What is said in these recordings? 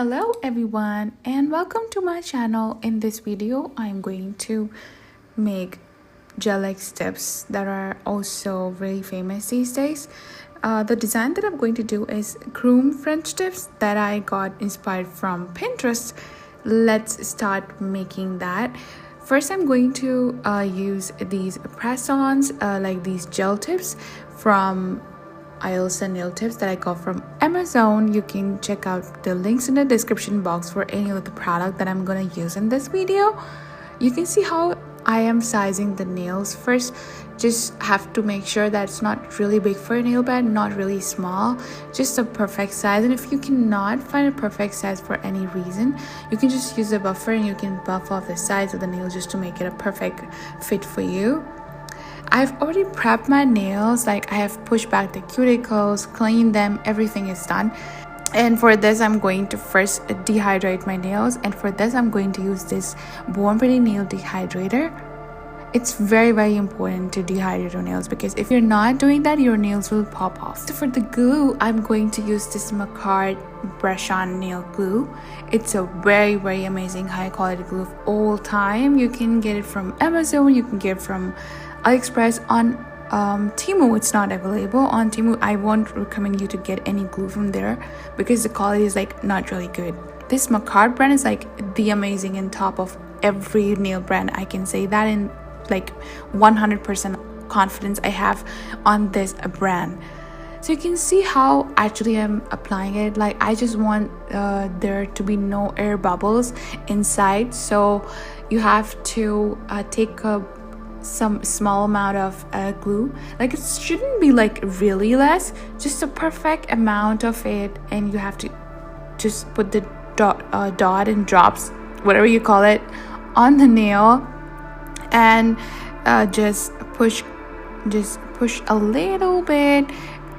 Hello everyone and welcome to my channel. In this video I'm going to make gel X tips that are also really famous these days. The design that I'm going to do is groom French tips that I got inspired from Pinterest. Let's start making that. First I'm going to use these press-ons, like these gel tips from Ailsa nail tips that I got from Amazon. You can check out the links in the description box for any of the product that I'm gonna use in this video. You can see how I am sizing the nails. First, just have to make sure that it's not really big for a nail bed, not really small, just a perfect size. And if you cannot find a perfect size for any reason, you can just use a buffer and you can buff off the sides of the nail just to make it a perfect fit for you. I've already prepped my nails, like I have pushed back the cuticles, cleaned them, everything is done. And for this I'm going to first dehydrate my nails, and for this I'm going to use this Born Pretty nail dehydrator. It's very important to dehydrate your nails because if you're not doing that, your nails will pop off. So for the glue, I'm going to use this Macard brush on nail glue. It's a very amazing high quality glue of all time. You can get it from Amazon, you can get it from AliExpress. On Temu it's not available. On Temu I won't recommend you to get any glue from there because the quality is like not really good. This Macard brand is like the amazing and top of every nail brand. I can say that in like 100% confidence I have on this brand. So you can see how actually I'm applying it. Like I just want there to be no air bubbles inside, so you have to take some small amount of glue. Like it shouldn't be like really less, just a perfect amount of it, and you have to just put the dot and drops, whatever you call it, on the nail, and just push a little bit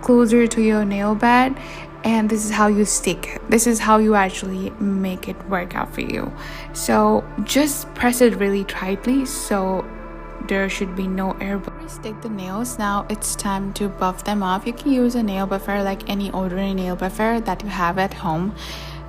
closer to your nail bed, and this is how you stick it. This is how you actually make it work out for you. So just press it really tightly so there should be no air bubbles. Stick the nails. Now it's time to buff them off. You can use a nail buffer like any ordinary nail buffer that you have at home.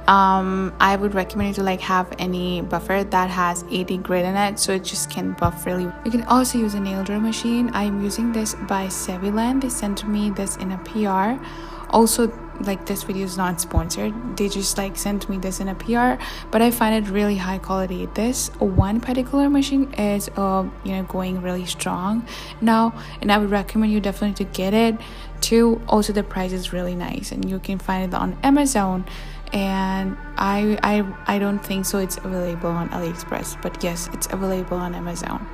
I would recommend you to like have any buffer that has 80 grit in it, so it just can buff really. You can also use a nail drill machine. I'm using this by Seviland. They sent me this in a PR. Also, like this video is not sponsored, they just like sent me this in a PR, but I find it really high quality. This one particular machine is going really strong now, and I would recommend you definitely to get it too. Also the price is really nice and you can find it on Amazon, and I don't think so it's available on AliExpress, but yes, it's available on Amazon.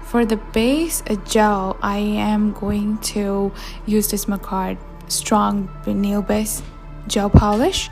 For the base gel, I am going to use this Macard strong nail base gel polish.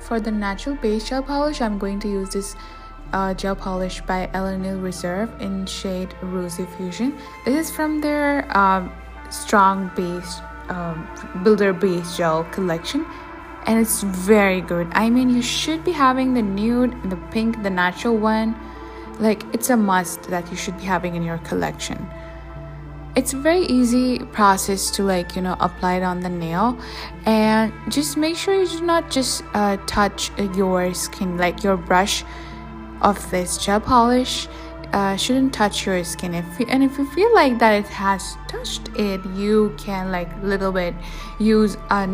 For the natural base gel polish, I'm going to use this gel polish by Eleanor Reserve in shade Rosy Fusion. This is from their strong base builder base gel collection, and it's very good. I mean, you should be having the nude, the pink, the natural one. Like it's a must that you should be having in your collection. It's a very easy process to apply it on the nail, and just make sure you do not just touch your skin. Like your brush of this gel polish shouldn't touch your skin. If you feel like that it has touched it, you can like little bit use a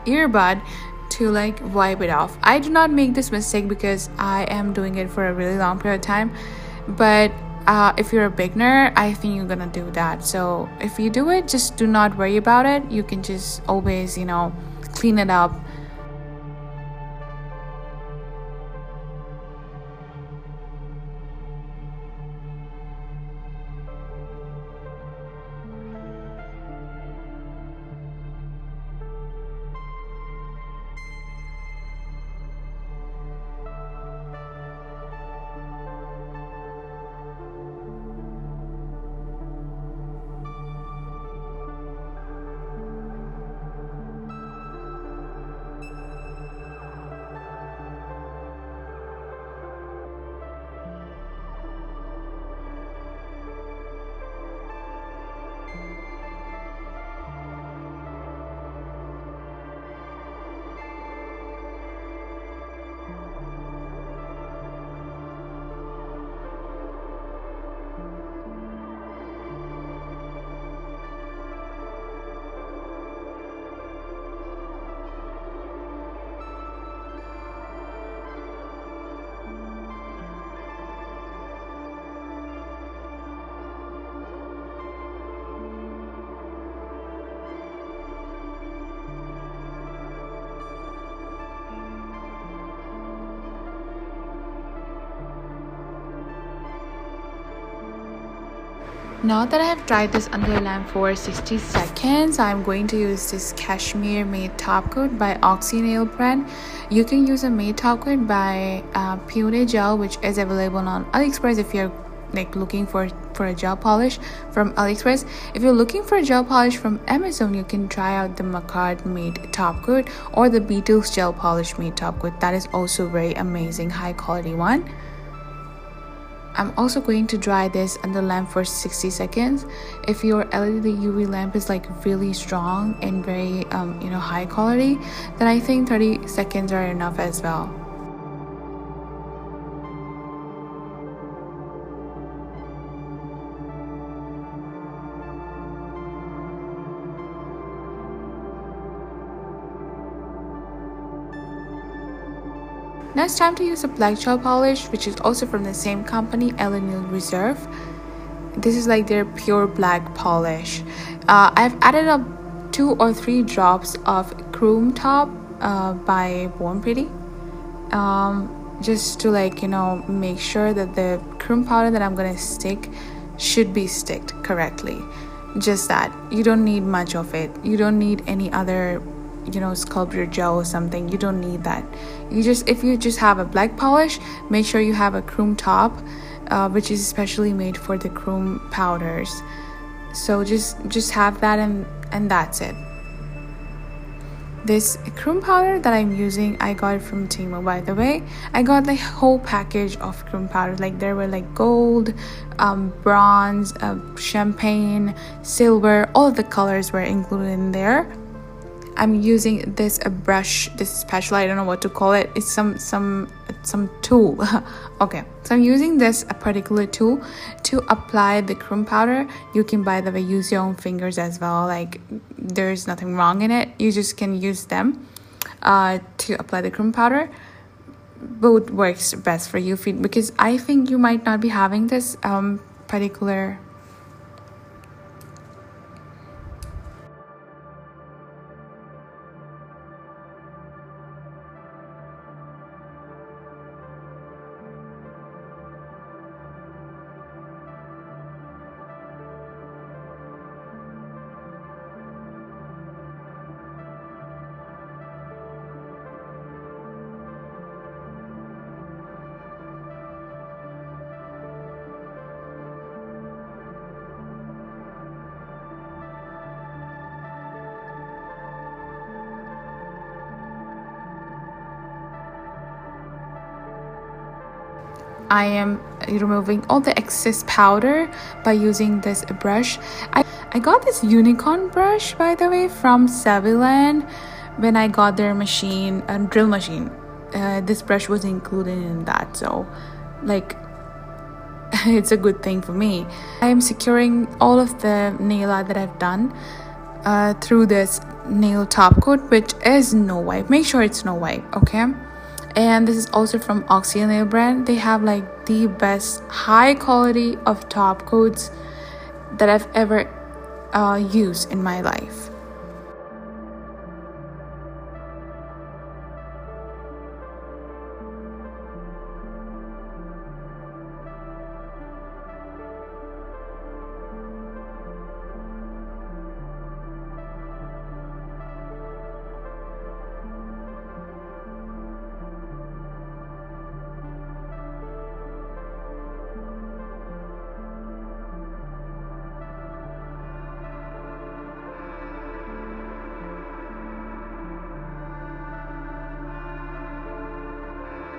earbud to like wipe it off. I do not make this mistake because I am doing it for a really long period of time, but If you're a beginner, I think you're gonna do that. So if you do it, just do not worry about it. You can just always, clean it up. Now that I have tried this under lamp for 60 seconds, I'm going to use this cashmere matte top coat by Oxy Nail brand. You can use a matte top coat by Peony Gel, which is available on AliExpress if you're looking for a gel polish from AliExpress. If you're looking for a gel polish from Amazon, you can try out the Macard matte top coat or the Beetles gel polish matte top coat. That is also very amazing, high quality one. I'm also going to dry this under lamp for 60 seconds. If your LED UV lamp is really strong and very high quality, then I think 30 seconds are enough as well. Now it's time to use a black gel polish, which is also from the same company, Nail Reserve. This is their pure black polish. I've added up 2 or 3 drops of Chrome Top by Born Pretty, just to make sure that the chrome powder that I'm gonna stick should be sticked correctly. Just that. You don't need much of it. You don't need any other sculpture gel or something. You don't need that. If you just have a black polish, make sure you have a chrome top, which is especially made for the chrome powders. So just have that, and that's it. This chrome powder that I'm using, I got it from Temu, by the way. I got the whole package of chrome powder. There were gold, bronze, champagne, silver, all of the colors were included in there. I'm using this brush, this spatula, I don't know what to call it. It's some tool. Okay, so I'm using this particular tool to apply the chrome powder. You can, by the way, use your own fingers as well. There's nothing wrong in it. You just can use them to apply the chrome powder. Both works best for you, because I think you might not be having this particular I am removing all the excess powder by using this brush. I got this unicorn brush, by the way, from Saviland when I got their machine, drill machine. This brush was included in that, so it's a good thing for me. I am securing all of the nail art that I've done through this nail top coat, which is no wipe. Make sure it's no wipe, okay? And this is also from Oxy Nail brand. They have like the best high quality of top coats that I've ever used in my life.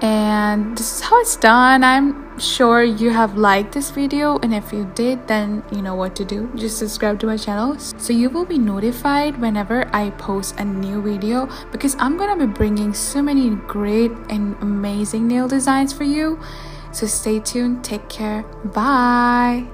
And this is how it's done. I'm sure you have liked this video, and if you did, then you know what to do. Just subscribe to my channel so you will be notified whenever I post a new video, because I'm gonna be bringing so many great and amazing nail designs for you. So stay tuned. Take care. Bye.